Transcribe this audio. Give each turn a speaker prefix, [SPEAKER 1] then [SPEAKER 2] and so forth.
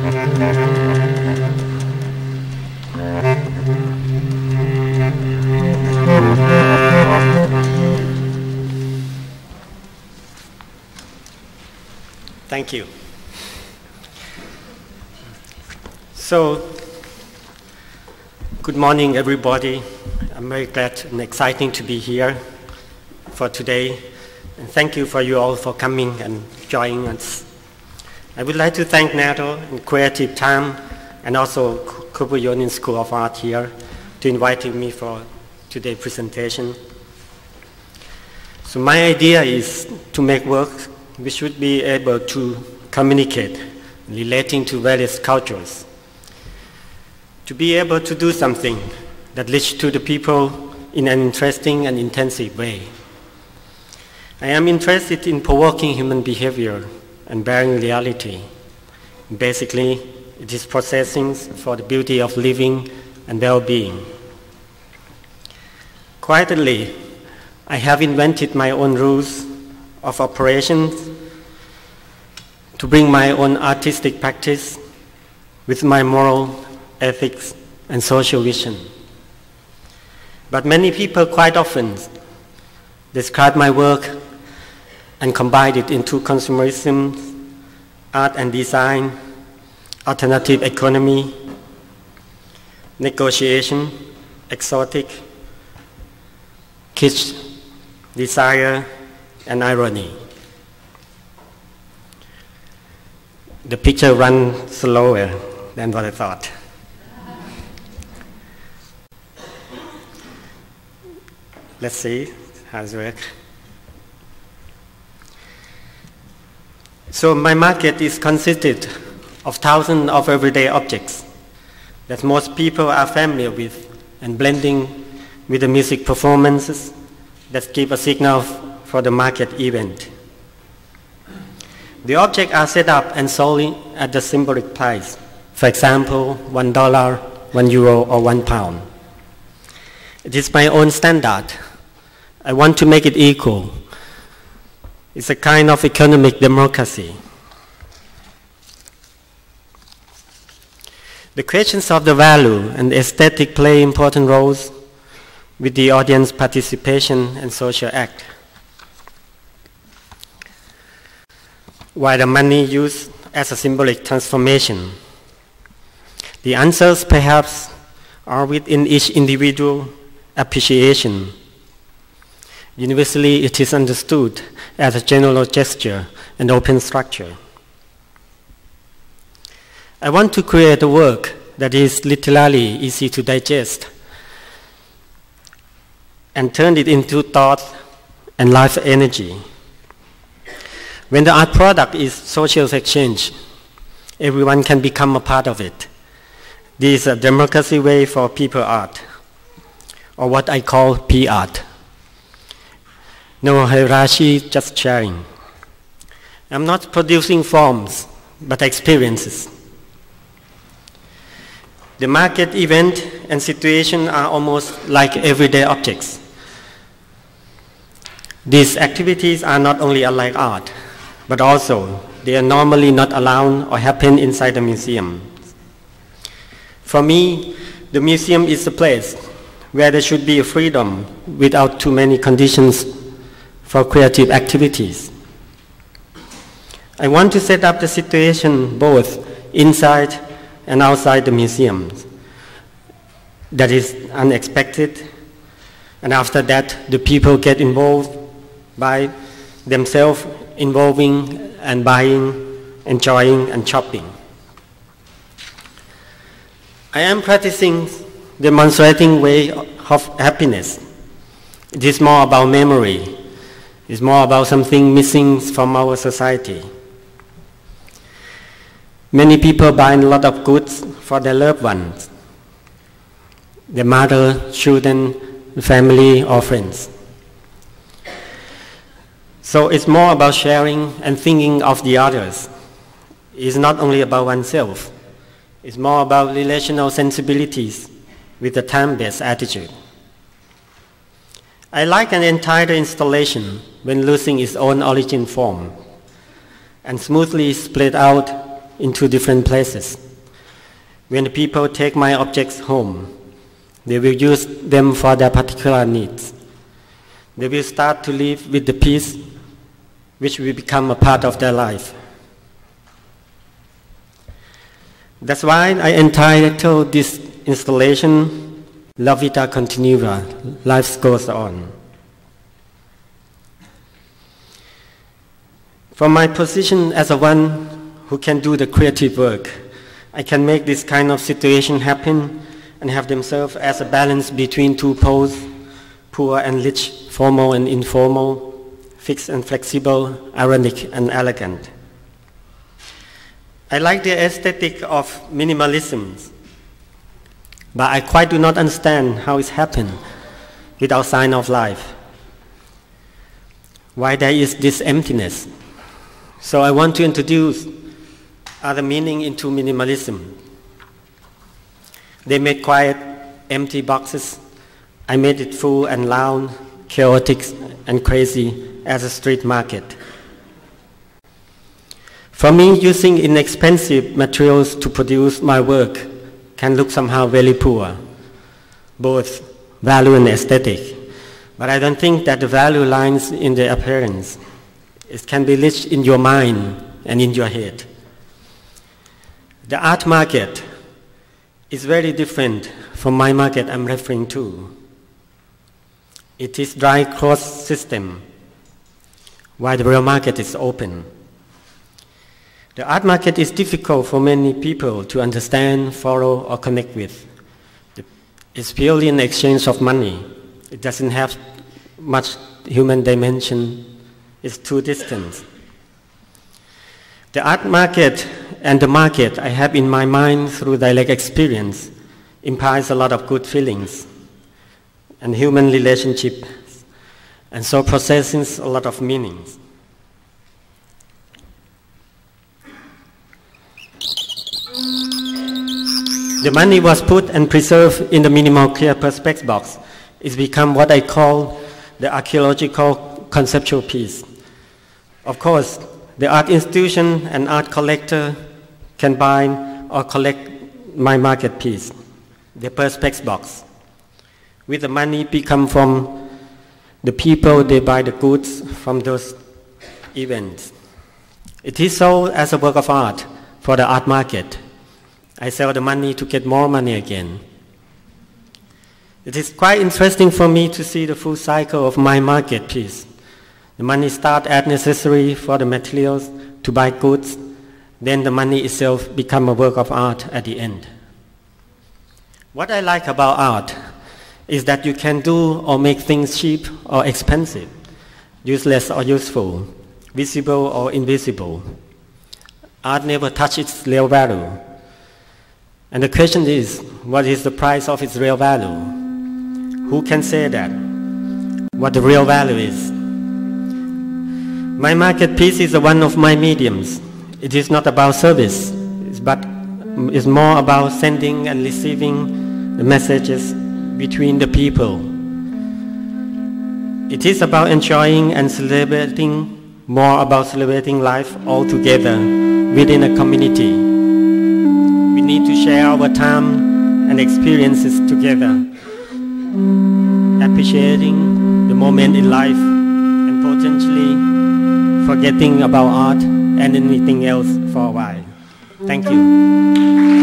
[SPEAKER 1] Thank you. So, good morning, everybody. I'm very glad and exciting to be here for today. And thank you for you all for coming and joining us. I would like to thank NATO and Creative Time and also Kobe Union School of Art here to inviting me for today's presentation. So my idea is to make work we should be able to communicate, relating to various cultures, to be able to do something that reaches to the people in an interesting and intensive way. I am interested in provoking human behavior and bearing reality. Basically, it is processing for the beauty of living and well-being. Quietly, I have invented my own rules of operations to bring my own artistic practice with my moral, ethics, and social vision. But many people quite often describe my work and combine it into consumerism, art and design, alternative economy, negotiation, exotic, kitsch, desire, and irony. The picture runs slower than what I thought. Let's see how it works. So my market is consisted of thousands of everyday objects that most people are familiar with and blending with the music performances that give a signal for the market event. The objects are set up and sold at the symbolic price. For example, $1, €1, or £1. It is my own standard. I want to make it equal. It's a kind of economic democracy. The questions of the value and aesthetic play important roles with the audience participation and social act. While the money used as a symbolic transformation, the answers perhaps are within each individual appreciation. Universally, it is understood as a general gesture and open structure. I want to create a work that is literally easy to digest and turn it into thought and life energy. When the art product is social exchange, everyone can become a part of it. This is a democracy way for people art, or what I call P-art. No hierarchy, just sharing. I'm not producing forms, but experiences. The market event and situation are almost like everyday objects. These activities are not only unlike art, but also they are normally not allowed or happen inside the museum. For me, the museum is a place where there should be a freedom without too many conditions for creative activities. I want to set up the situation both inside and outside the museum that is unexpected, and after that the people get involved by themselves, involving and buying, enjoying and shopping. I am practicing demonstrating way of happiness. It is more about memory. It's more about something missing from our society. Many people buy a lot of goods for their loved ones, their mother, children, family, or friends. So it's more about sharing and thinking of the others. It's not only about oneself. It's more about relational sensibilities with a time-based attitude. I like an entire installation when losing its own origin form and smoothly split out into different places. When the people take my objects home, they will use them for their particular needs. They will start to live with the piece which will become a part of their life. That's why I entitled this installation, La Vita Continua, Life Goes On. From my position as a one who can do the creative work, I can make this kind of situation happen and have them serve as a balance between two poles, poor and rich, formal and informal, fixed and flexible, ironic and elegant. I like the aesthetic of minimalism, but I quite do not understand how it's happened without sign of life. Why there is this emptiness. So I want to introduce other meaning into minimalism. They made quiet, empty boxes. I made it full and loud, chaotic and crazy as a street market. For me, using inexpensive materials to produce my work can look somehow very poor, both value and aesthetic. But I don't think that the value lies in the appearance. It can be rich in your mind and in your head. The art market is very different from my market I'm referring to. It is dry closed system, while the real market is open. The art market is difficult for many people to understand, follow, or connect with. It's purely an exchange of money. It doesn't have much human dimension. It's too distant. The art market and the market I have in my mind through direct experience implies a lot of good feelings and human relationships, and so possesses a lot of meanings. The money was put and preserved in the minimal clear perspex box. It's become what I call the archaeological conceptual piece. Of course, the art institution and art collector can buy or collect my market piece, the perspex box. With the money become from the people, they buy the goods from those events. It is sold as a work of art for the art market. I sell the money to get more money again. It is quite interesting for me to see the full cycle of my market piece. The money starts as necessary for the materials to buy goods, then the money itself becomes a work of art at the end. What I like about art is that you can do or make things cheap or expensive, useless or useful, visible or invisible. Art never touches its real value. And the question is, what is the price of its real value? Who can say that? What the real value is? My market piece is one of my mediums. It is not about service, but it's more about sending and receiving the messages between the people. It is about enjoying and celebrating, more about celebrating life all together within a community. We need to share our time and experiences together, appreciating the moment in life and potentially forgetting about art and anything else for a while. Thank you.